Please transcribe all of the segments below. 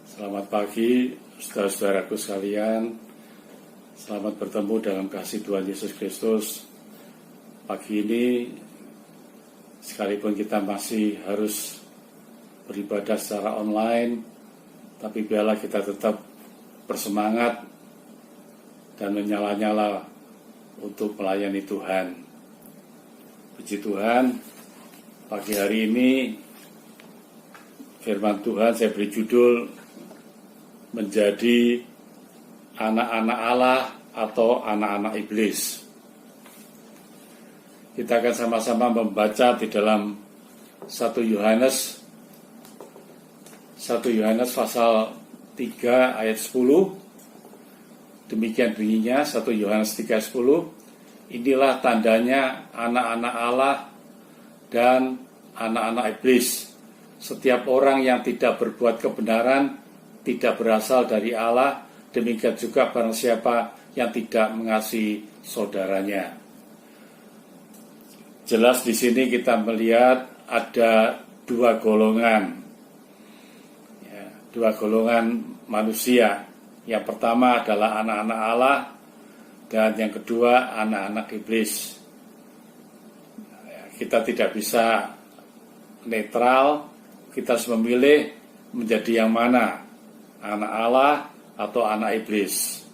Selamat pagi, saudara-saudaraku sekalian. Selamat bertemu dalam kasih Tuhan Yesus Kristus. Pagi ini, sekalipun kita masih harus beribadah secara online, tapi biarlah kita tetap bersemangat dan menyala-nyala untuk melayani Tuhan. Puji Tuhan, pagi hari ini firman Tuhan saya beri judul menjadi anak-anak Allah atau anak-anak iblis. Kita akan sama-sama membaca di dalam 1 Yohanes pasal 3 ayat 10. Demikian bunyinya 1 Yohanes 3:10. Inilah tandanya anak-anak Allah dan anak-anak iblis. Setiap orang yang tidak berbuat kebenaran tidak berasal dari Allah, demikian juga barang siapa yang tidak mengasihi saudaranya. Jelas di sini kita melihat ada dua golongan manusia. Yang pertama adalah anak-anak Allah dan yang kedua anak-anak iblis. Kita tidak bisa netral, kita harus memilih menjadi yang mana, anak Allah atau anak iblis.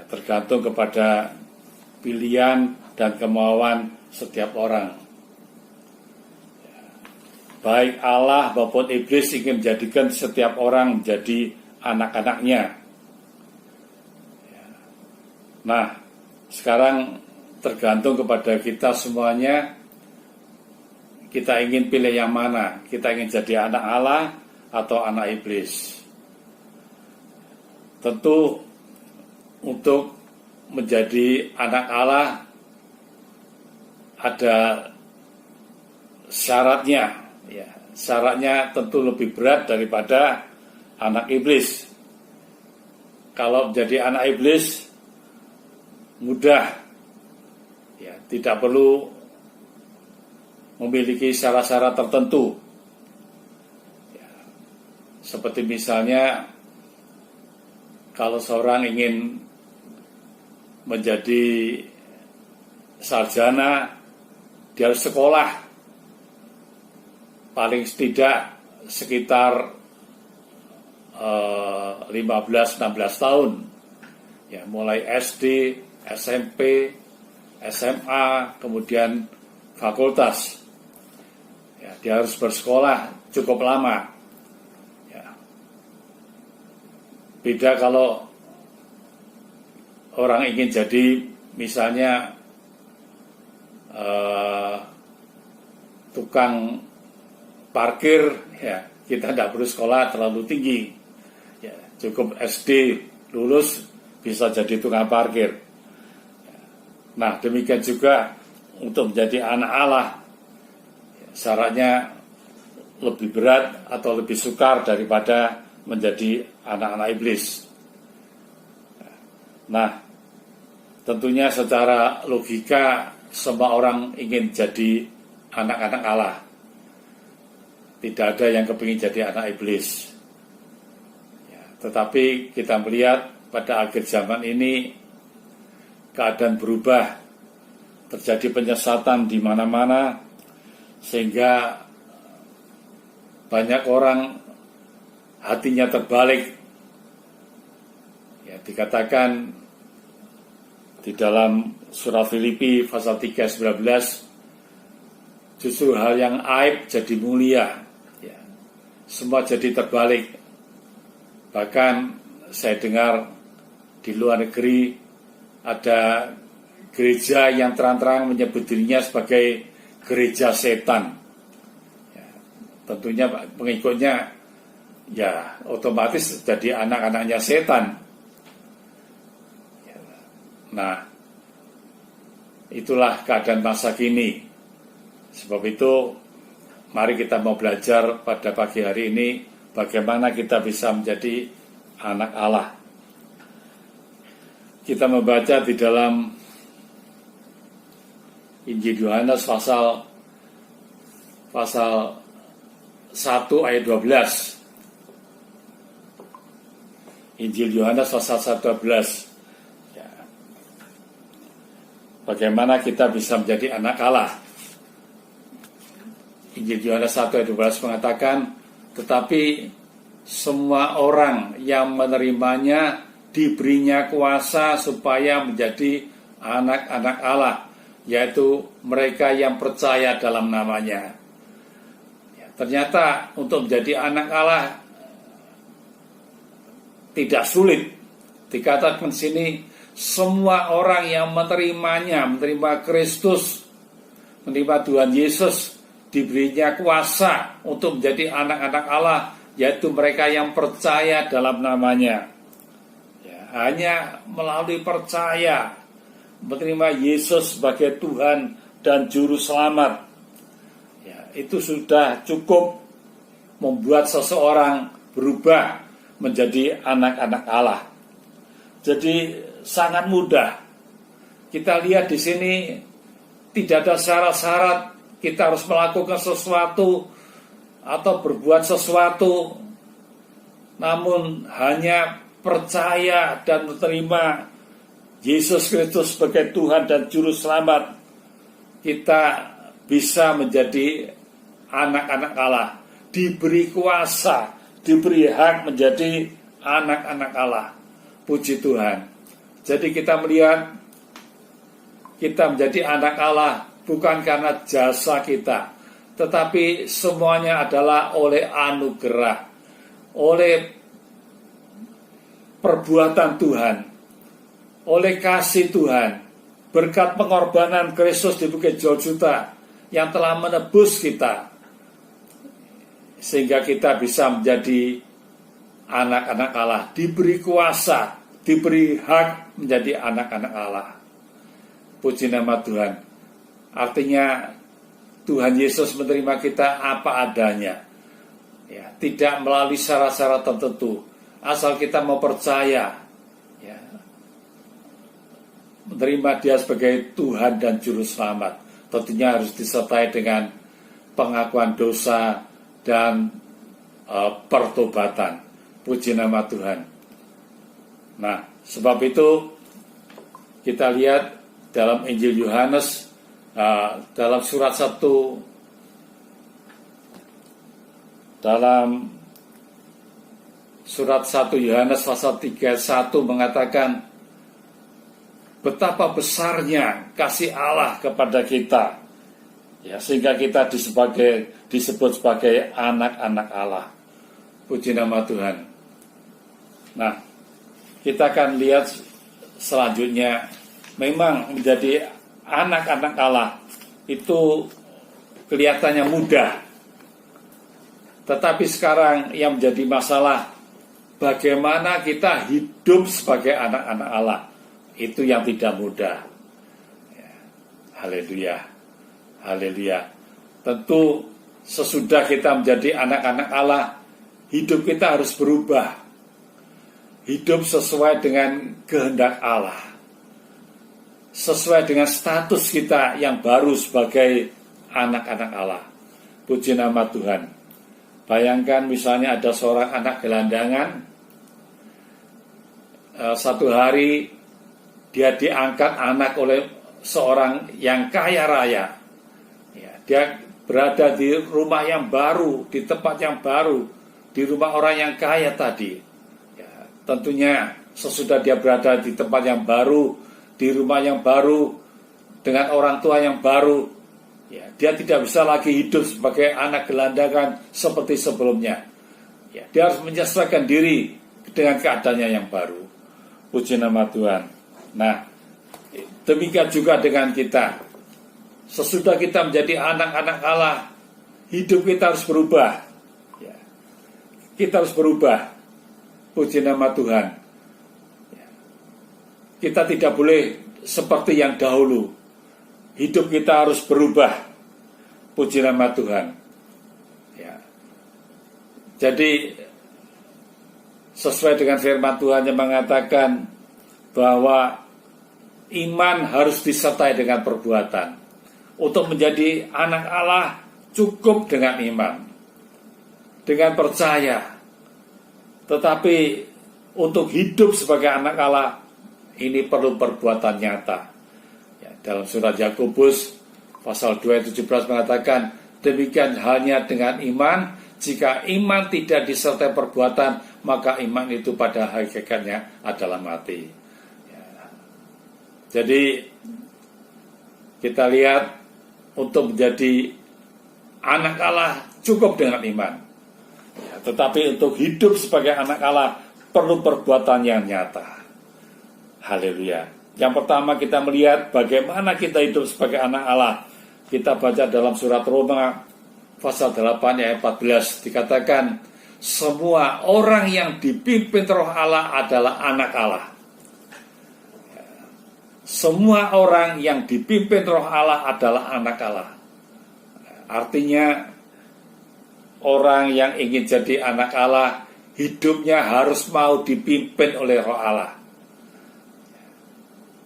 Tergantung kepada pilihan dan kemauan setiap orang. Baik Allah maupun iblis ingin menjadikan setiap orang menjadi anak-anaknya. Nah, sekarang tergantung kepada kita semuanya. Kita ingin pilih yang mana? Kita ingin jadi anak Allah atau anak iblis? Tentu untuk menjadi anak Allah ada syaratnya. Syaratnya tentu lebih berat daripada anak iblis. Kalau menjadi anak iblis mudah, tidak perlu memiliki syarat-syarat tertentu. Seperti misalnya kalau seorang ingin menjadi sarjana, dia harus sekolah paling tidak sekitar 15-16 tahun. Mulai SD, SMP, SMA, kemudian fakultas. Dia harus bersekolah cukup lama. Beda kalau orang ingin jadi misalnya tukang parkir, kita tidak perlu sekolah terlalu tinggi. Cukup SD lulus bisa jadi tukang parkir. Nah, demikian juga untuk menjadi anak Allah, syaratnya lebih berat atau lebih sukar daripada menjadi anak-anak iblis. Nah, tentunya secara logika semua orang ingin jadi anak-anak Allah. Tidak ada yang kepingin jadi anak iblis. Tetapi kita melihat pada akhir zaman ini keadaan berubah, terjadi penyesatan di mana-mana, sehingga banyak orang hatinya terbalik. Dikatakan di dalam surah Filipi pasal 3:19, justru hal yang aib jadi mulia. Semua jadi terbalik. Bahkan saya dengar di luar negeri ada gereja yang terang-terang menyebut dirinya sebagai gereja setan. Tentunya pengikutnya otomatis jadi anak-anaknya setan. Nah, itulah keadaan masa kini. Sebab itu mari kita mau belajar pada pagi hari ini bagaimana kita bisa menjadi anak Allah. Kita membaca di dalam Injil Yohanes pasal 1 ayat 12. Injil Yohanes pasal 12. Ya. Bagaimana kita bisa menjadi anak Allah? Injil Yohanes 1 ayat 12 mengatakan, tetapi semua orang yang menerimanya diberinya kuasa supaya menjadi anak-anak Allah, yaitu mereka yang percaya dalam namanya. Ya, ternyata untuk menjadi anak Allah tidak sulit. Dikatakan sini semua orang yang menerimanya, menerima Kristus, menerima Tuhan Yesus, diberinya kuasa untuk menjadi anak-anak Allah, yaitu mereka yang percaya dalam namanya. Ya, hanya melalui percaya menerima Yesus sebagai Tuhan dan Juru Selamat, ya, itu sudah cukup membuat seseorang berubah menjadi anak-anak Allah. Jadi sangat mudah. Kita lihat di sini tidak ada syarat-syarat kita harus melakukan sesuatu atau berbuat sesuatu, namun hanya percaya dan menerima Yesus Kristus sebagai Tuhan dan Juru Selamat, kita bisa menjadi anak-anak Allah, diberi kuasa, diberi hak menjadi anak-anak Allah. Puji Tuhan. Jadi kita melihat kita menjadi anak Allah bukan karena jasa kita, tetapi semuanya adalah oleh anugerah, oleh perbuatan Tuhan, oleh kasih Tuhan, berkat pengorbanan Kristus di Bukit Golgota yang telah menebus kita, sehingga kita bisa menjadi anak-anak Allah, diberi kuasa, diberi hak menjadi anak-anak Allah. Puji nama Tuhan. Artinya Tuhan Yesus menerima kita apa adanya, ya, tidak melalui syarat-syarat tertentu, asal kita mau percaya, ya, menerima Dia sebagai Tuhan dan Juru Selamat. Tentunya harus disertai dengan pengakuan dosa dan pertobatan. Puji nama Tuhan. Nah, sebab itu kita lihat dalam Injil Yohanes, dalam surat 1, dalam surat 1 Yohanes pasal 3:1 mengatakan betapa besarnya kasih Allah kepada kita, ya, sehingga kita disebut sebagai anak-anak Allah. Puji nama Tuhan. Nah, kita akan lihat selanjutnya, memang menjadi anak-anak Allah itu kelihatannya mudah, tetapi sekarang yang menjadi masalah, bagaimana kita hidup sebagai anak-anak Allah, itu yang tidak mudah. Ya, haleluya, haleluya. Tentu sesudah kita menjadi anak-anak Allah, hidup kita harus berubah, hidup sesuai dengan kehendak Allah, sesuai dengan status kita yang baru sebagai anak-anak Allah. Puji nama Tuhan. Bayangkan misalnya ada seorang anak gelandangan, satu hari dia diangkat anak oleh seorang yang kaya raya, ya, dia berada di rumah yang baru, di tempat yang baru, di rumah orang yang kaya tadi, ya, tentunya sesudah dia berada di tempat yang baru, di rumah yang baru, dengan orang tua yang baru, ya, dia tidak bisa lagi hidup sebagai anak gelandangan seperti sebelumnya, ya, dia harus menyesuaikan diri dengan keadaannya yang baru. Puji nama Tuhan. Nah, demikian juga dengan kita. Sesudah kita menjadi anak-anak Allah, hidup kita harus berubah, ya, kita harus berubah. Puji nama Tuhan. Ya, kita tidak boleh seperti yang dahulu. Hidup kita harus berubah. Puji nama Tuhan. Ya. Jadi sesuai dengan firman Tuhan yang mengatakan bahwa iman harus disertai dengan perbuatan. Untuk menjadi anak Allah cukup dengan iman, dengan percaya. Tetapi untuk hidup sebagai anak Allah ini perlu perbuatan nyata. Ya, dalam surat Yakobus pasal 2 ayat 17 mengatakan, demikian halnya dengan iman, jika iman tidak disertai perbuatan, maka iman itu pada hakikatnya adalah mati. Ya. Jadi kita lihat, untuk menjadi anak Allah cukup dengan iman. Ya, tetapi untuk hidup sebagai anak Allah perlu perbuatan yang nyata. Haleluya. Yang pertama kita melihat bagaimana kita hidup sebagai anak Allah. Kita baca dalam surat Roma pasal 8 ayat 14 dikatakan, semua orang yang dipimpin Roh Allah adalah anak Allah. Semua orang yang dipimpin Roh Allah adalah anak Allah. Artinya orang yang ingin jadi anak Allah hidupnya harus mau dipimpin oleh Roh Allah.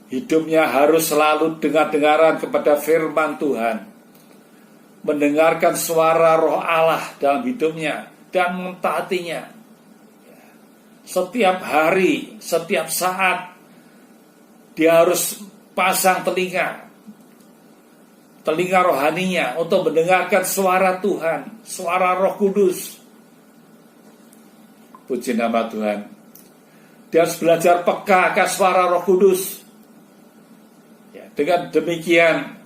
Hidupnya harus selalu dengar-dengaran kepada firman Tuhan, mendengarkan suara Roh Allah dalam hidupnya dan mentaatinya. Setiap hari, setiap saat dia harus pasang telinga rohaninya untuk mendengarkan suara Tuhan, suara Roh Kudus. Puji nama Tuhan. Dia harus belajar peka akan suara Roh Kudus. Ya, dengan demikian,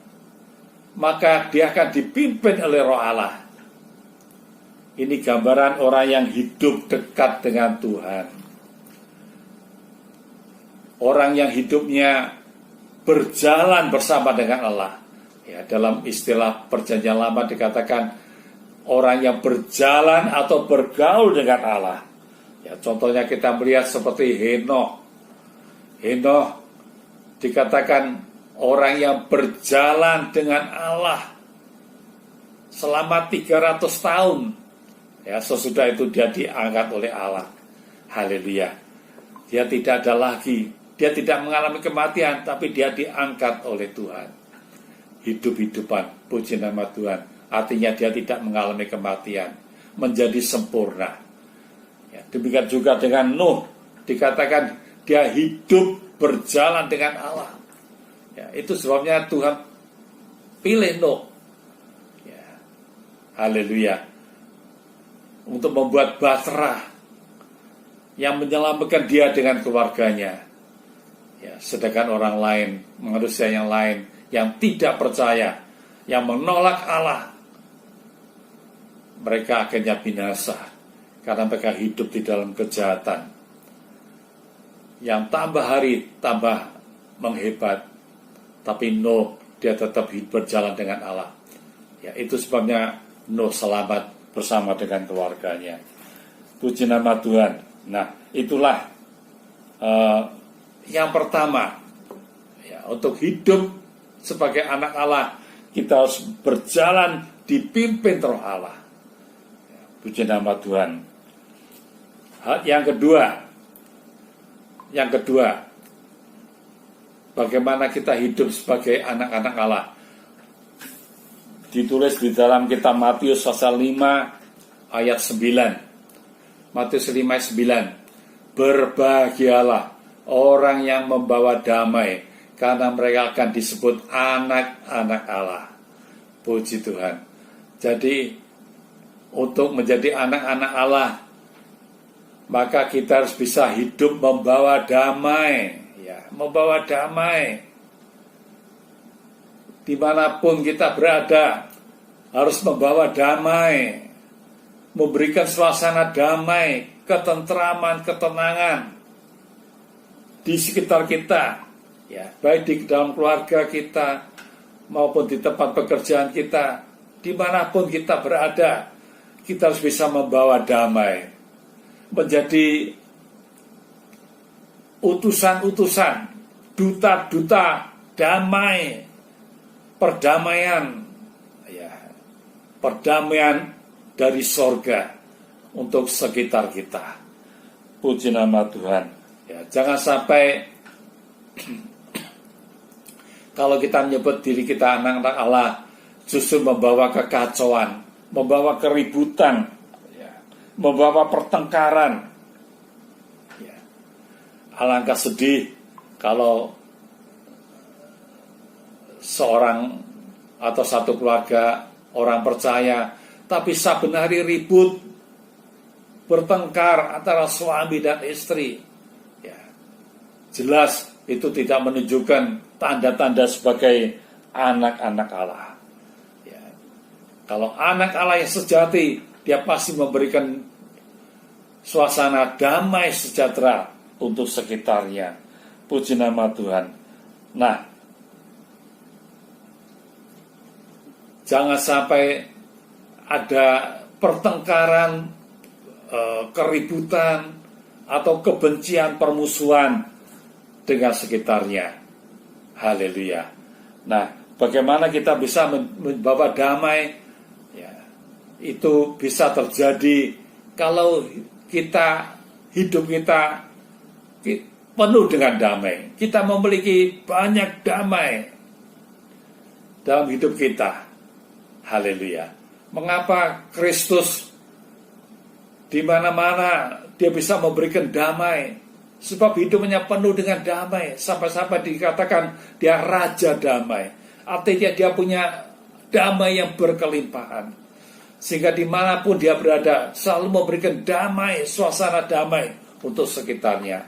maka dia akan dipimpin oleh Roh Allah. Ini gambaran orang yang hidup dekat dengan Tuhan. Orang yang hidupnya berjalan bersama dengan Allah. Ya, dalam istilah perjanjian lama dikatakan orang yang berjalan atau bergaul dengan Allah. Ya, contohnya kita melihat seperti Henokh. Henokh dikatakan orang yang berjalan dengan Allah selama 300 tahun. Ya, sesudah itu dia diangkat oleh Allah. Haleluya. Dia tidak ada lagi. Dia tidak mengalami kematian, tapi dia diangkat oleh Tuhan. Hidup-hidupan, puji nama Tuhan. Artinya dia tidak mengalami kematian, menjadi sempurna. Ya, demikian juga dengan Nuh, dikatakan dia hidup berjalan dengan Allah. Ya, itu sebabnya Tuhan pilih Nuh. Ya, haleluya. Untuk membuat bahtera yang menyelamatkan dia dengan keluarganya. Ya, sedangkan orang lain, manusia yang lain yang tidak percaya, yang menolak Allah, mereka akhirnya binasa karena mereka hidup di dalam kejahatan. Yang tambah hari tambah menghebat, tapi Nuh dia tetap berjalan dengan Allah. Ya, itu sebabnya Nuh selamat bersama dengan keluarganya. Puji nama Tuhan. Nah, itulah yang pertama, ya, untuk hidup sebagai anak Allah, kita harus berjalan dipimpin Roh Allah. Ya, puji nama Tuhan. Yang kedua, bagaimana kita hidup sebagai anak-anak Allah. Ditulis di dalam kitab Matius pasal 5 ayat 9. Matius 5 ayat 9. Berbahagialah orang yang membawa damai, karena mereka akan disebut anak-anak Allah. Puji Tuhan. Jadi untuk menjadi anak-anak Allah, maka kita harus bisa hidup membawa damai. Ya, membawa damai. Dimanapun kita berada, harus membawa damai. Memberikan suasana damai, ketentraman, ketenangan di sekitar kita, ya, baik di dalam keluarga kita maupun di tempat pekerjaan kita, dimanapun kita berada, kita harus bisa membawa damai, menjadi utusan-utusan, duta-duta damai, perdamaian, ya, perdamaian dari sorga untuk sekitar kita. Puji nama Tuhan. Ya, jangan sampai kalau kita menyebut diri kita anak-anak Allah, justru membawa kekacauan, membawa keributan, ya, membawa pertengkaran. Ya. alangkah sedih kalau seorang atau satu keluarga orang percaya, tapi saben hari ribut, bertengkar antara suami dan istri. Ya, jelas itu tidak menunjukkan tanda-tanda sebagai anak-anak Allah. Ya, kalau anak Allah yang sejati, dia pasti memberikan suasana damai sejahtera untuk sekitarnya. Puji nama Tuhan. Nah, jangan sampai ada pertengkaran, keributan, atau kebencian, permusuhan dengan sekitarnya. Haleluya. Nah, bagaimana kita bisa membawa damai? Ya, itu bisa terjadi kalau hidup kita penuh dengan damai. Kita memiliki banyak damai dalam hidup kita. Haleluya. Mengapa Kristus di mana-mana dia bisa memberikan damai? Sebab hidupnya penuh dengan damai. Sampai-sampai dikatakan dia raja damai. Artinya dia punya damai yang berkelimpahan. Sehingga dimanapun dia berada selalu memberikan damai, suasana damai untuk sekitarnya.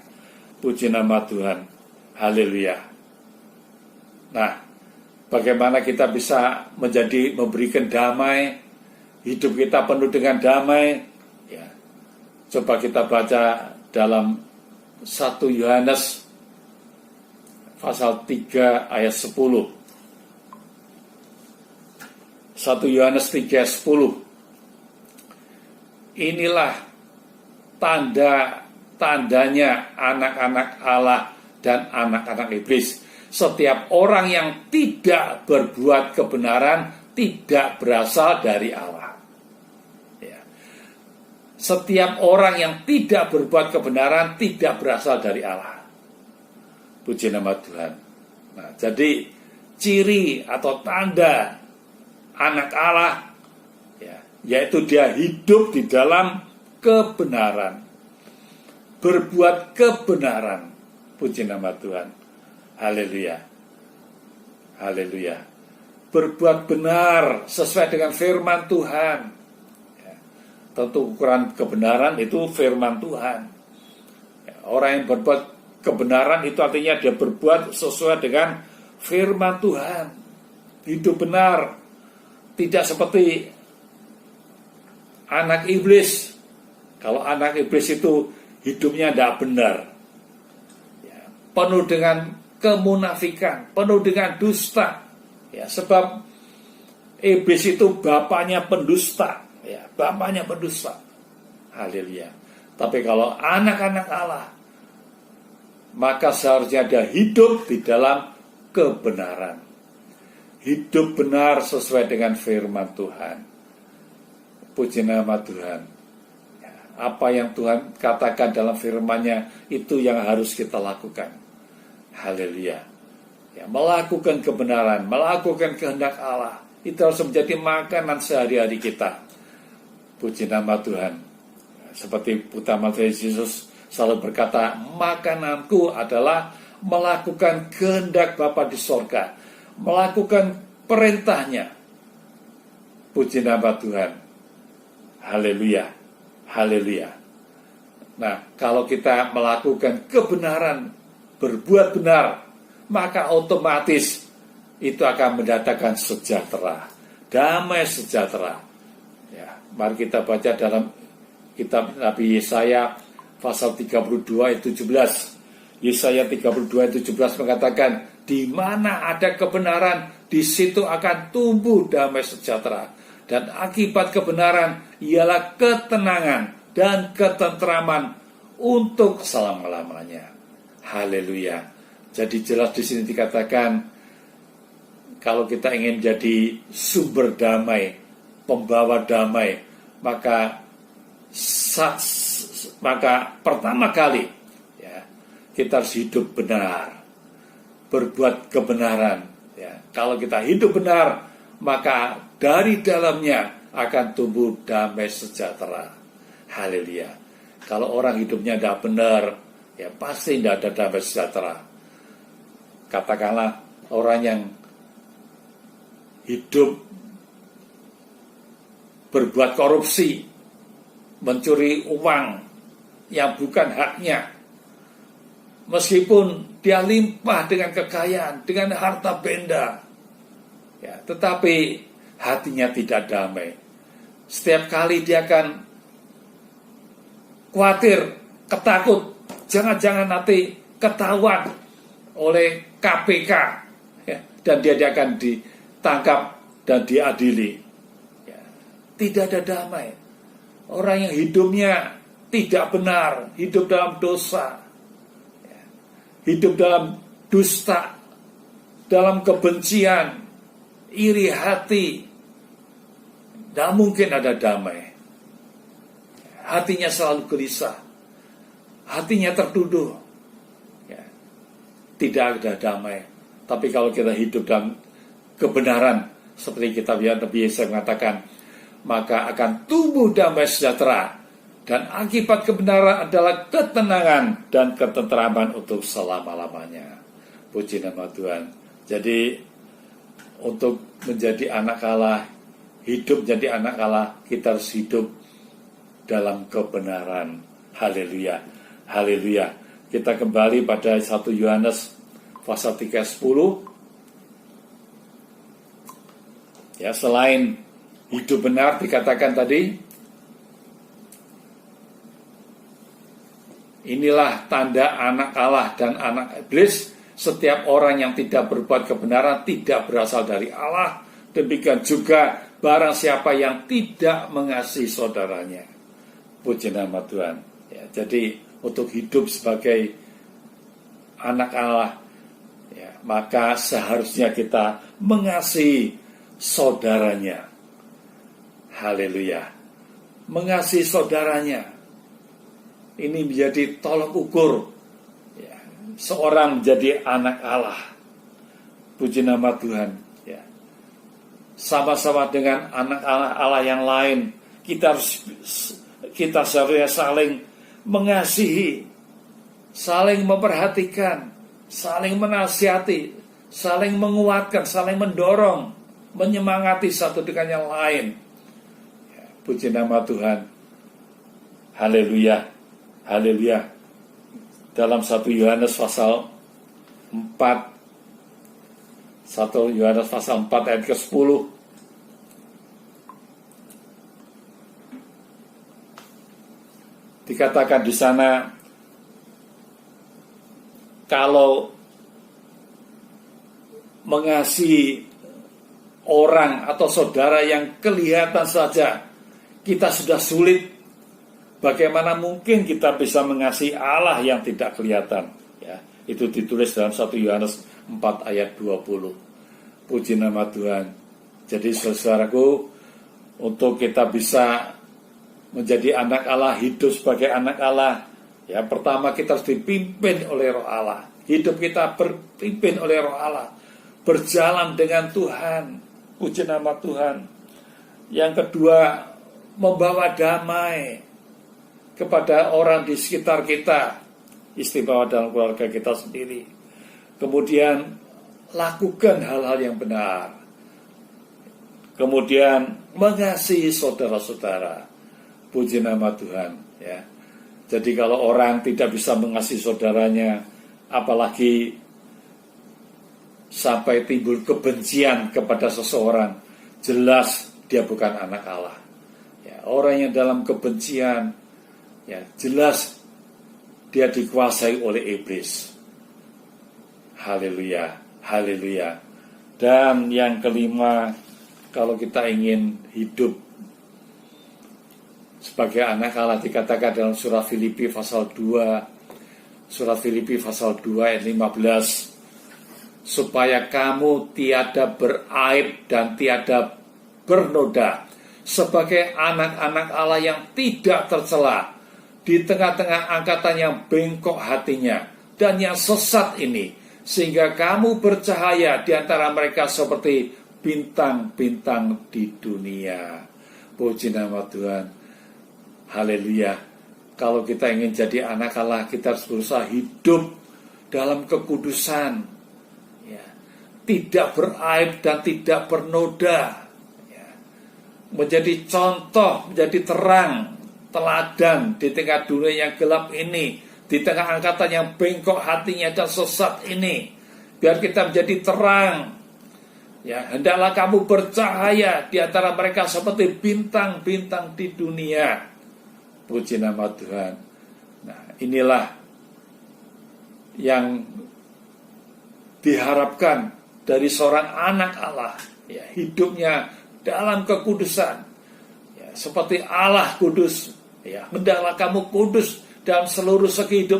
Puji nama Tuhan. Haleluya. Nah, bagaimana kita bisa memberikan damai, hidup kita penuh dengan damai? Ya, coba kita baca dalam 1 Yohanes pasal 3 ayat 10. 1 Yohanes 3 ayat 10. Inilah tandanya anak-anak Allah dan anak-anak iblis. Setiap orang yang tidak berbuat kebenaran tidak berasal dari Allah. Ya. Setiap orang yang tidak berbuat kebenaran tidak berasal dari Allah. Puji nama Tuhan. Nah, jadi ciri atau tanda anak Allah, ya, yaitu dia hidup di dalam kebenaran, berbuat kebenaran. Puji nama Tuhan. Haleluya. Haleluya. Berbuat benar sesuai dengan firman Tuhan. Ya. Tentu ukuran kebenaran itu firman Tuhan. Ya, orang yang berbuat kebenaran itu artinya dia berbuat sesuai dengan firman Tuhan. Hidup benar. Tidak seperti anak iblis. Kalau anak iblis itu hidupnya tidak benar. Ya, penuh dengan kemunafikan, penuh dengan dusta. Ya, sebab iblis itu bapaknya pendusta. Ya, bapaknya pendusta. Haleluya. Tapi kalau anak-anak Allah, maka seharusnya dia hidup di dalam kebenaran. Hidup benar sesuai dengan firman Tuhan. Puji nama Tuhan. Ya, apa yang Tuhan katakan dalam firman-Nya, itu yang harus kita lakukan. Haleluya. Ya, melakukan kebenaran, melakukan kehendak Allah, itu harus menjadi makanan sehari-hari kita. Puji nama Tuhan. Seperti utama Yesus selalu berkata, makananku adalah melakukan kehendak Bapa di sorga, melakukan perintahnya. Puji nama Tuhan. Haleluya. Haleluya. Nah, kalau kita melakukan kebenaran, berbuat benar, maka otomatis itu akan mendatangkan sejahtera, damai sejahtera. Ya, mari kita baca dalam kitab Nabi Yesaya pasal 32 ayat 17. Yesaya 32 ayat 17 mengatakan, di mana ada kebenaran, di situ akan tumbuh damai sejahtera. Dan akibat kebenaran ialah ketenangan dan ketentraman untuk selama-lamanya. Haleluya. Jadi jelas di sini dikatakan, kalau kita ingin jadi sumber damai, pembawa damai, maka pertama kali, ya, kita harus hidup benar, berbuat kebenaran. Ya, kalau kita hidup benar, maka dari dalamnya akan tumbuh damai sejahtera. Haleluya. Kalau orang hidupnya tidak benar, ya pasti tidak ada damai sejahtera. Katakanlah orang yang hidup berbuat korupsi, mencuri uang yang bukan haknya, meskipun dia limpah dengan kekayaan, dengan harta benda, ya, tetapi hatinya tidak damai. Setiap kali dia akan khawatir, ketakut, jangan-jangan nanti ketahuan oleh KPK, ya, dan dia akan ditangkap dan diadili. Ya, tidak ada damai. Orang yang hidupnya tidak benar, hidup dalam dosa, ya, hidup dalam dusta, dalam kebencian, iri hati, tidak mungkin ada damai. Hatinya selalu gelisah, hatinya tertuduh, ya, tidak ada damai. Tapi kalau kita hidup dalam kebenaran, seperti kita biasa mengatakan, maka akan tumbuh damai sejahtera. Dan akibat kebenaran adalah ketenangan dan ketenteraman untuk selama-lamanya. Puji nama Tuhan. Jadi untuk menjadi anak Allah, hidup jadi anak Allah, kita harus hidup dalam kebenaran. Haleluya, haleluya. Kita kembali pada 1 Yohanes pasal 3:10. Ya, selain hidup benar dikatakan tadi, inilah tanda anak Allah dan anak iblis. Setiap orang yang tidak berbuat kebenaran tidak berasal dari Allah. Demikian juga barang siapa yang tidak mengasihi saudaranya. Puji nama Tuhan. Ya, jadi untuk hidup sebagai anak Allah, ya, maka seharusnya kita mengasihi saudaranya. Haleluya. Mengasihi saudaranya. Ini menjadi tolok ukur, ya, seorang menjadi anak Allah. Puji nama Tuhan. Ya. Sama-sama dengan anak Allah yang lain, kita seharusnya saling mengasihi, saling memperhatikan, saling menasihati, saling menguatkan, saling mendorong, menyemangati satu dengan yang lain. Ya, puji nama Tuhan. Haleluya, haleluya. Dalam 1 Yohanes pasal 4, 1 Yohanes pasal 4 ayat ke-10, dikatakan di sana, kalau mengasihi orang atau saudara yang kelihatan saja kita sudah sulit, bagaimana mungkin kita bisa mengasihi Allah yang tidak kelihatan? Ya, itu ditulis dalam 1 Yohanes 4 ayat 20. Puji nama Tuhan. Jadi saudaraku, untuk kita bisa menjadi anak Allah, hidup sebagai anak Allah, ya, pertama kita harus dipimpin oleh Roh Allah. Hidup kita berpimpin oleh Roh Allah, berjalan dengan Tuhan. Puji nama Tuhan. Yang kedua, membawa damai kepada orang di sekitar kita, istimewa dalam keluarga kita sendiri. Kemudian lakukan hal-hal yang benar. Kemudian mengasihi saudara-saudara. Puji nama Tuhan, ya. Jadi kalau orang tidak bisa mengasihi saudaranya, apalagi sampai timbul kebencian kepada seseorang, jelas dia bukan anak Allah. Ya, orang yang dalam kebencian, ya, jelas dia dikuasai oleh iblis. Haleluya, haleluya. Dan yang kelima, kalau kita ingin hidup sebagai anak Allah, dikatakan dalam surah Filipi pasal 2, surah Filipi pasal 2 ayat 15, supaya kamu tiada beraib dan tiada bernoda, sebagai anak-anak Allah yang tidak tercela di tengah-tengah angkatan yang bengkok hatinya dan yang sesat ini, sehingga kamu bercahaya di antara mereka seperti bintang-bintang di dunia. Puji nama Tuhan. Haleluya. Kalau kita ingin jadi anak Allah, kita harus berusaha hidup dalam kekudusan, ya, tidak beraib dan tidak bernoda, ya, menjadi contoh, menjadi terang, teladan di tengah dunia yang gelap ini, di tengah angkatan yang bengkok hatinya dan sesat ini. Biar kita menjadi terang, ya, hendaklah kamu bercahaya di antara mereka seperti bintang-bintang di dunia. Puji nama Tuhan. Nah, inilah yang diharapkan dari seorang anak Allah, ya, hidupnya dalam kekudusan, ya, seperti Allah kudus, ya, hendaklah kamu kudus dalam seluruh segi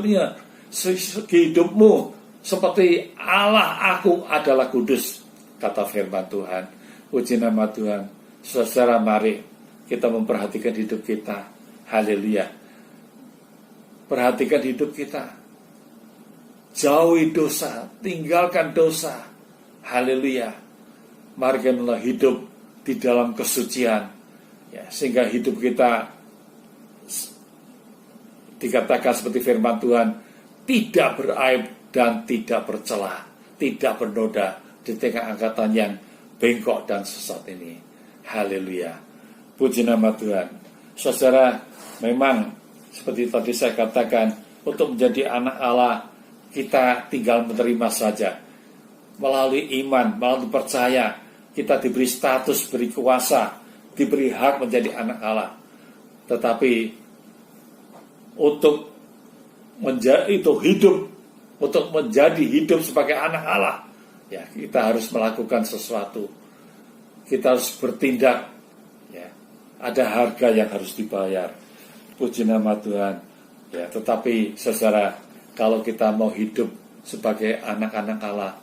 hidupmu, seperti Allah aku adalah kudus, kata firman Tuhan. Puji nama Tuhan. Saudara, mari kita memperhatikan hidup kita. Haleluya. Perhatikan hidup kita. Jauhi dosa, tinggalkan dosa. Haleluya. Mari kita hidup di dalam kesucian, ya, sehingga hidup kita dikatakan seperti firman Tuhan, tidak beraib dan tidak bercela, tidak bernoda di tengah angkatan yang bengkok dan sesat ini. Haleluya. Puji nama Tuhan. Saudara, memang seperti tadi saya katakan, untuk menjadi anak Allah, kita tinggal menerima saja. Melalui iman, melalui percaya, kita diberi status, diberi kuasa, diberi hak menjadi anak Allah. Tetapi untuk menjadi hidup sebagai anak Allah, ya, kita harus melakukan sesuatu. Kita harus bertindak, ya. Ada harga yang harus dibayar. Puji nama Tuhan. Ya, tetapi saudara, kalau kita mau hidup sebagai anak-anak Allah,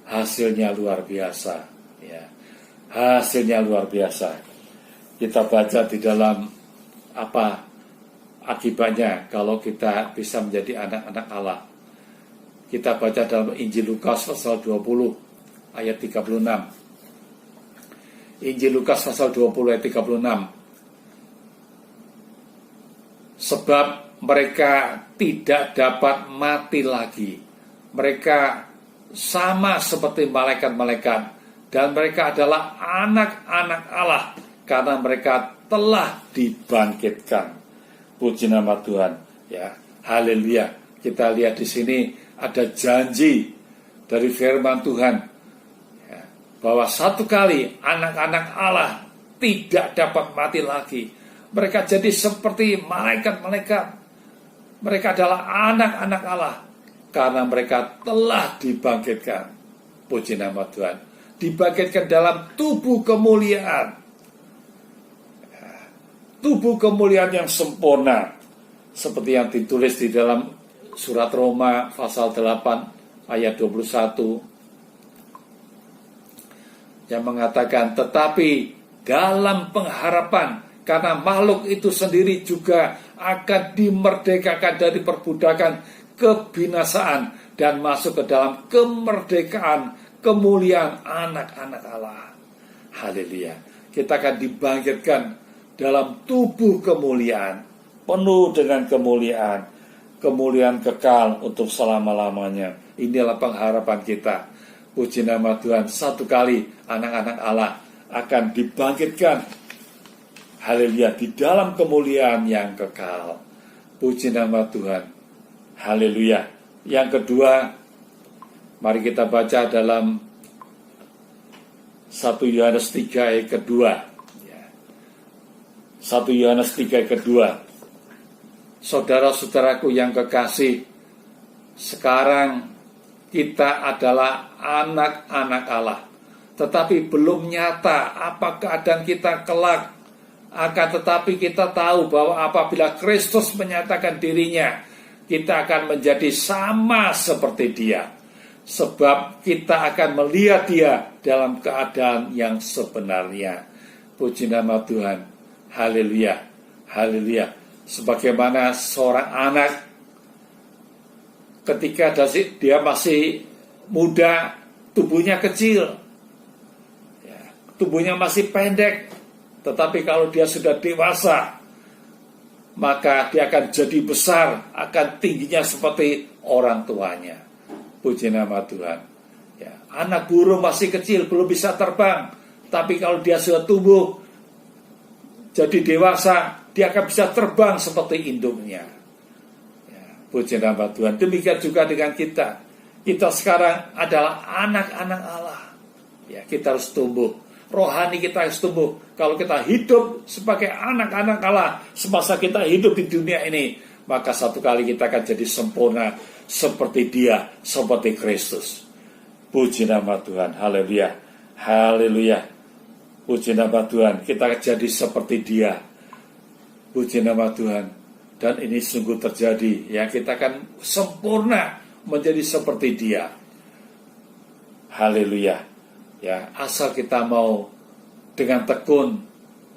hasilnya luar biasa, ya. Hasilnya luar biasa. Kita baca di dalam apa akibatnya kalau kita bisa menjadi anak-anak Allah. Kita baca dalam Injil Lukas pasal 20 ayat 36. Injil Lukas pasal 20 ayat 36. Sebab mereka tidak dapat mati lagi. Mereka sama seperti malaikat-malaikat, dan mereka adalah anak-anak Allah karena mereka telah dibangkitkan. Puji nama Tuhan, ya. Haleluya. Kita lihat di sini ada janji dari firman Tuhan, ya, bahwa satu kali anak-anak Allah tidak dapat mati lagi. Mereka jadi seperti malaikat-malaikat. Mereka adalah anak-anak Allah karena mereka telah dibangkitkan. Puji nama Tuhan. Dibangkitkan dalam tubuh kemuliaan. Tubuh kemuliaan yang sempurna. Seperti yang ditulis di dalam surat Roma pasal 8 ayat 21. Yang mengatakan, tetapi dalam pengharapan, karena makhluk itu sendiri juga akan dimerdekakan dari perbudakan kebinasaan dan masuk ke dalam kemerdekaan kemuliaan anak-anak Allah. Haleluya. Kita akan dibangkitkan dalam tubuh kemuliaan, penuh dengan kemuliaan, kemuliaan kekal untuk selama-lamanya. Inilah pengharapan kita. Puji nama Tuhan, satu kali anak-anak Allah akan dibangkitkan. Haleluya, di dalam kemuliaan yang kekal. Puji nama Tuhan. Haleluya. Yang kedua, mari kita baca dalam 1 Yohanes 3 ayat kedua. 1 Yohanes 3 ayat kedua. Saudara-saudaraku yang kekasih, sekarang kita adalah anak-anak Allah. Tetapi belum nyata apa keadaan kita kelak. Akan tetapi kita tahu bahwa apabila Kristus menyatakan dirinya, kita akan menjadi sama seperti Dia. Sebab kita akan melihat Dia dalam keadaan yang sebenarnya. Puji nama Tuhan. Haleluya. Haleluya. Sebagaimana seorang anak ketika dia masih muda, tubuhnya kecil, tubuhnya masih pendek. Tetapi kalau dia sudah dewasa, maka dia akan jadi besar, akan tingginya seperti orang tuanya. Puji nama Tuhan. Ya, anak burung masih kecil, belum bisa terbang, tapi kalau dia sudah tumbuh jadi dewasa, dia akan bisa terbang seperti induknya. Ya, puji nama Tuhan. Demikian juga dengan kita. Kita sekarang adalah anak-anak Allah. Ya, kita harus tumbuh. Rohani kita harus tumbuh. Kalau kita hidup sebagai anak-anak Allah semasa kita hidup di dunia ini, maka satu kali kita akan jadi sempurna seperti Dia, seperti Kristus. Puji nama Tuhan. Haleluya. Haleluya. Puji nama Tuhan. Kita akan jadi seperti Dia. Puji nama Tuhan. Dan ini sungguh terjadi. Ya, kita akan sempurna menjadi seperti Dia. Haleluya. Ya, asal kita mau dengan tekun,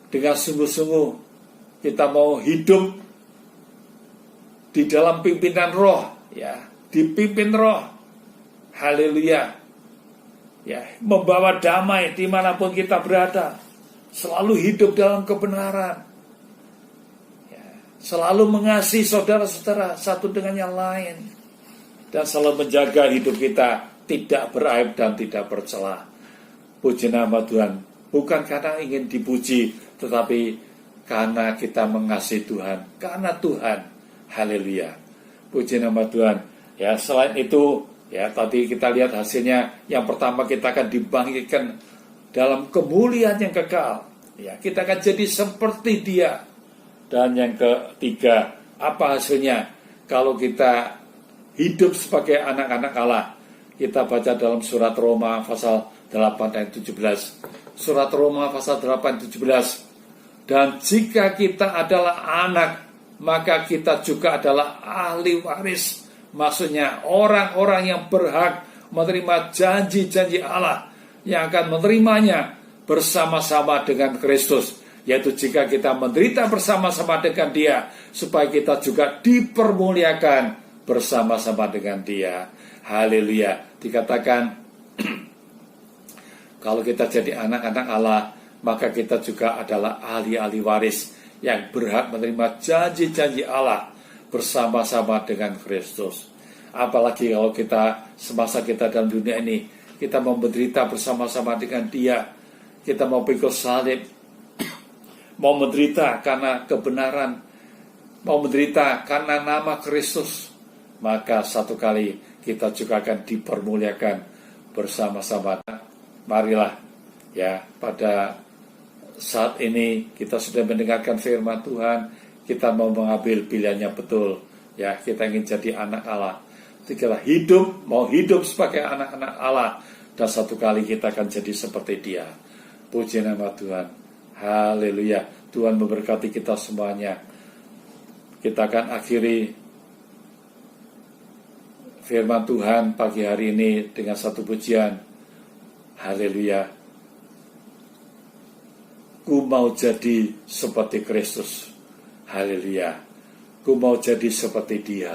dengan sungguh-sungguh, kita mau hidup di dalam pimpinan Roh, ya, dipimpin Roh. Haleluya. Ya, membawa damai dimanapun kita berada, selalu hidup dalam kebenaran, ya, selalu mengasihi saudara-saudara satu dengan yang lain, dan selalu menjaga hidup kita tidak beraib dan tidak bercela. Puji nama Tuhan. Bukan karena ingin dipuji, tetapi karena kita mengasihi Tuhan, karena Tuhan. Haleluya. Puji nama Tuhan. Ya, selain itu, ya, tadi kita lihat hasilnya. Yang pertama, kita akan dibangkitkan dalam kemuliaan yang kekal. Ya, kita akan jadi seperti Dia. Dan yang ketiga, apa hasilnya? Kalau kita hidup sebagai anak-anak Allah, kita baca dalam surat Roma pasal 8 ayat 17. Surat Roma pasal 8 ayat 17. Dan jika kita adalah anak, maka kita juga adalah ahli waris. Maksudnya orang-orang yang berhak menerima janji-janji Allah, yang akan menerimanya bersama-sama dengan Kristus. Yaitu jika kita menderita bersama-sama dengan Dia, supaya kita juga dipermuliakan bersama-sama dengan Dia. Haleluya. Dikatakan kalau kita jadi anak-anak Allah, maka kita juga adalah ahli-ahli waris yang berhak menerima janji-janji Allah bersama-sama dengan Kristus. Apalagi kalau kita semasa kita dalam dunia ini, kita mau menderita bersama-sama dengan Dia, kita mau pikul salib, mau menderita karena kebenaran, mau menderita karena nama Kristus, maka satu kali kita juga akan dipermuliakan bersama-sama. Marilah, ya, pada saat ini kita sudah mendengarkan firman Tuhan, kita mau mengambil pilihannya betul. Ya, kita ingin jadi anak Allah. Kita mau hidup sebagai anak-anak Allah, dan satu kali kita akan jadi seperti Dia. Puji nama Tuhan. Haleluya. Tuhan memberkati kita semuanya. Kita akan akhiri firman Tuhan pagi hari ini dengan satu pujian. Haleluya. Ku mau jadi seperti Kristus. Haleluya. Ku mau jadi seperti Dia.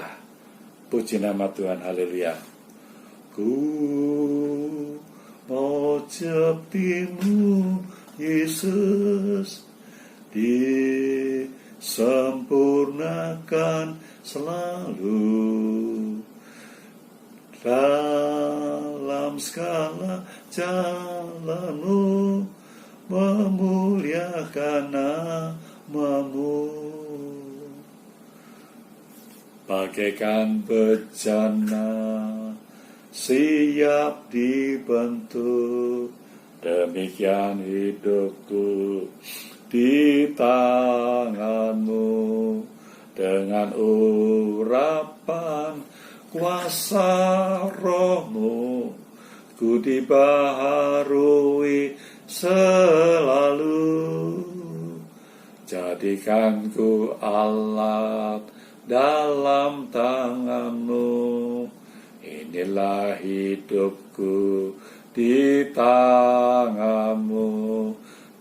Puji nama Tuhan. Haleluya. Ku mau seperti-Mu, Yesus, disempurnakan selalu dalam segala jalan-Mu, memuliakan nama-Mu. Bagaikan bejana siap dibentuk, demikian hidupku di tangan-Mu. Dengan urapan kuasa Roh-Mu, ku dibaharui selalu. Jadikan ku alat dalam tangan-Mu. Inilah hidupku di tangan-Mu.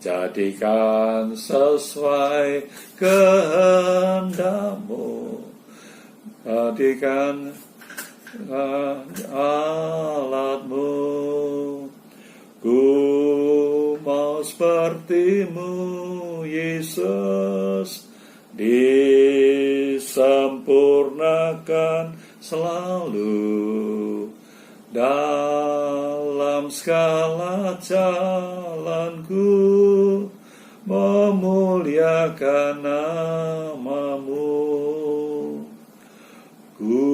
Jadikan sesuai kehendak-Mu. Jadikan alat-Mu. Ku mau seperti-Mu, Yesus, disempurnakan selalu dalam segala jalanku, memuliakan namamu. Ku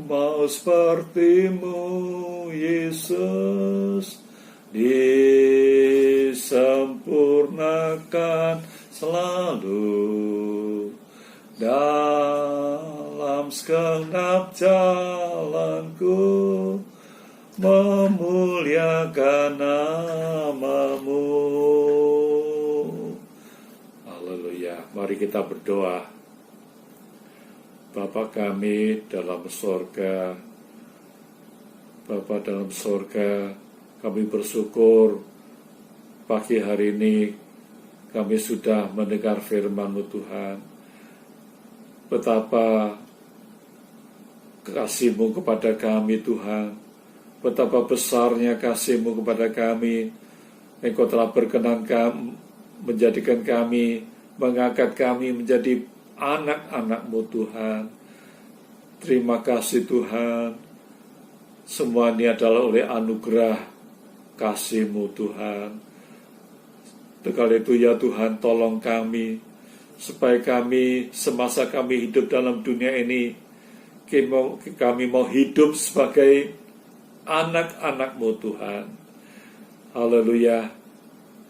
mau sepertimu, Yesus, disempurnakan selalu dalam segenap jalanku, memuliakan namamu. Haleluya. Mari kita berdoa. Bapa kami dalam sorga, Bapa dalam sorga, kami bersyukur pagi hari ini kami sudah mendengar firman-Mu Tuhan. Betapa kasih-Mu kepada kami Tuhan, betapa besarnya kasih-Mu kepada kami. Engkau telah berkenan menjadikan kami, mengangkat kami menjadi anak-anak-Mu Tuhan. Terima kasih Tuhan. Semua ini adalah oleh anugerah kasih-Mu Tuhan. Sekali itu ya Tuhan, tolong kami supaya kami semasa kami hidup dalam dunia ini, kami mau hidup sebagai anak-anak-Mu Tuhan. Haleluya.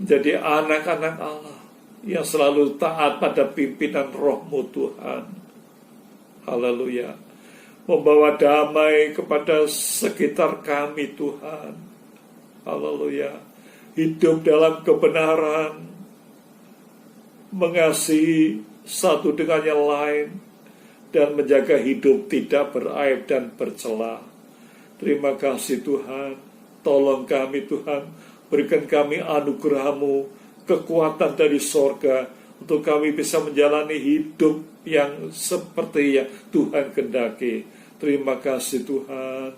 Menjadi anak-anak Allah yang selalu taat pada pimpinan Roh-Mu Tuhan. Haleluya. Membawa damai kepada sekitar kami Tuhan. Haleluya. Hidup dalam kebenaran, mengasihi satu dengan yang lain, dan menjaga hidup tidak beraib dan bercela. Terima kasih Tuhan. Tolong kami Tuhan, berikan kami anugerah-Mu, kekuatan dari sorga, untuk kami bisa menjalani hidup yang seperti yang Tuhan kehendaki. Terima kasih Tuhan.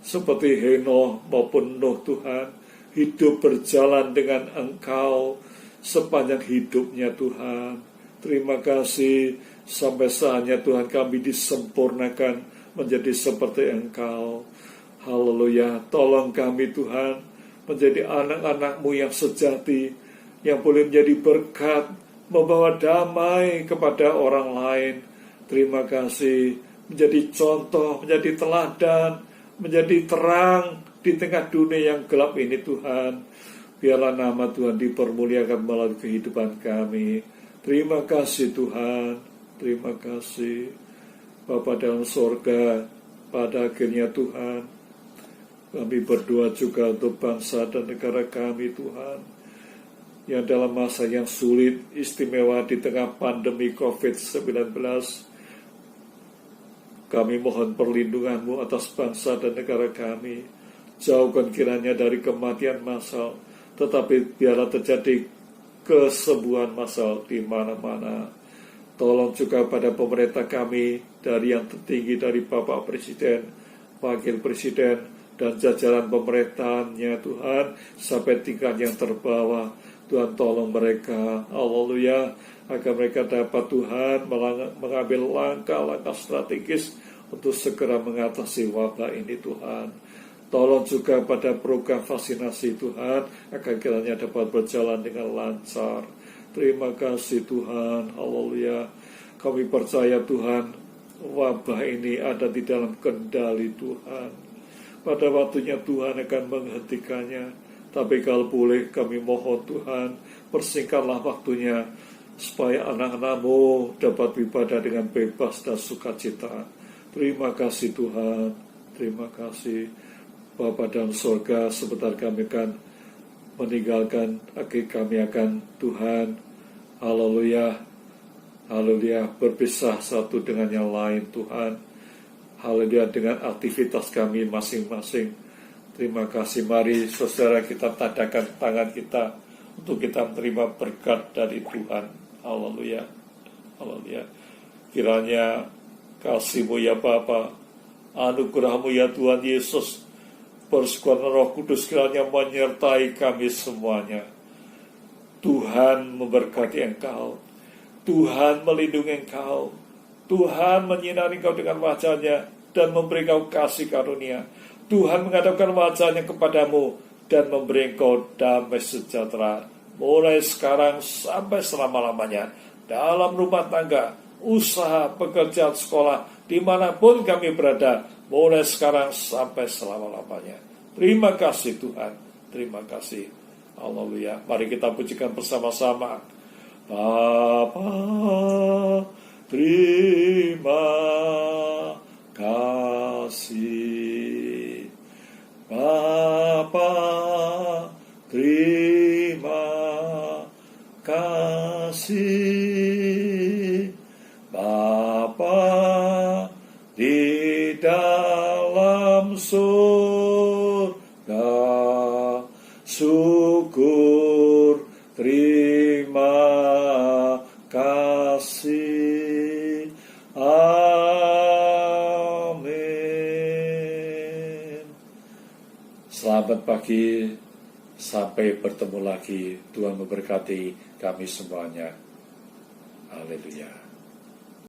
Seperti Henokh maupun Nuh Tuhan, hidup berjalan dengan Engkau sepanjang hidupnya Tuhan. Terima kasih, sampai saatnya Tuhan kami disempurnakan menjadi seperti Engkau. Haleluya. Tolong kami Tuhan menjadi anak-anak-Mu yang sejati, yang boleh menjadi berkat, membawa damai kepada orang lain. Terima kasih, menjadi contoh, menjadi teladan, menjadi terang di tengah dunia yang gelap ini Tuhan. Biarlah nama Tuhan dipermuliakan melalui kehidupan kami. Terima kasih Tuhan, terima kasih. Bapa dalam sorga, pada akhirnya Tuhan, kami berdoa juga untuk bangsa dan negara kami Tuhan, yang dalam masa yang sulit, istimewa di tengah pandemi COVID-19. Kami mohon perlindungan-Mu atas bangsa dan negara kami. Jauhkan kiranya dari kematian massal, tetapi biarlah terjadi kesembuhan massal di mana-mana. Tolong juga pada pemerintah kami, dari yang tertinggi dari Bapak Presiden, Wakil Presiden, dan jajaran pemerintahannya Tuhan, sampai tingkat yang terbawah. Tuhan tolong mereka, haleluya, agar mereka dapat Tuhan mengambil langkah-langkah strategis untuk segera mengatasi wabah ini Tuhan. Tolong juga pada program vaksinasi Tuhan, agar kiranya dapat berjalan dengan lancar. Terima kasih Tuhan, haleluya. Kami percaya Tuhan, wabah ini ada di dalam kendali Tuhan. Pada waktunya Tuhan akan menghentikannya. Tapi kalau boleh kami mohon Tuhan, persingkatlah waktunya, supaya anak-anak-Mu dapat beribadah dengan bebas dan sukacita. Terima kasih Tuhan, terima kasih. Bapa dalam sorga, sebentar kami akan meninggalkan, akhir kami akan Tuhan, haleluya, haleluya, berpisah satu dengan yang lain Tuhan. Haleluya, dengan aktivitas kami masing-masing. Terima kasih. Mari saudara kita tadakan tangan kita untuk kita menerima berkat dari Tuhan. Haleluya. Haleluya. Kiranya kasih-Mu ya Bapa, anugerah-Mu ya Tuhan Yesus, persekutuan Roh Kudus kiranya menyertai kami semuanya. Tuhan memberkati engkau. Tuhan melindungi engkau. Tuhan menyinari engkau dengan wajah-Nya dan memberi engkau kasih karunia. Tuhan menghadapkan wajah-Nya kepadamu dan memberi engkau damai sejahtera mulai sekarang sampai selama-lamanya, dalam rumah tangga, usaha, pekerjaan, sekolah, dimanapun kami berada, mulai sekarang sampai selama-lamanya. Terima kasih Tuhan, terima kasih. Haleluya. Mari kita pujikan bersama-sama. Bapa, terima kasih. Bapa, terima kasih. Bapa di dalam surga, syukur, terima kasih. Amin. Selamat pagi, sampai bertemu lagi. Tuhan memberkati kami semuanya. Haleluya.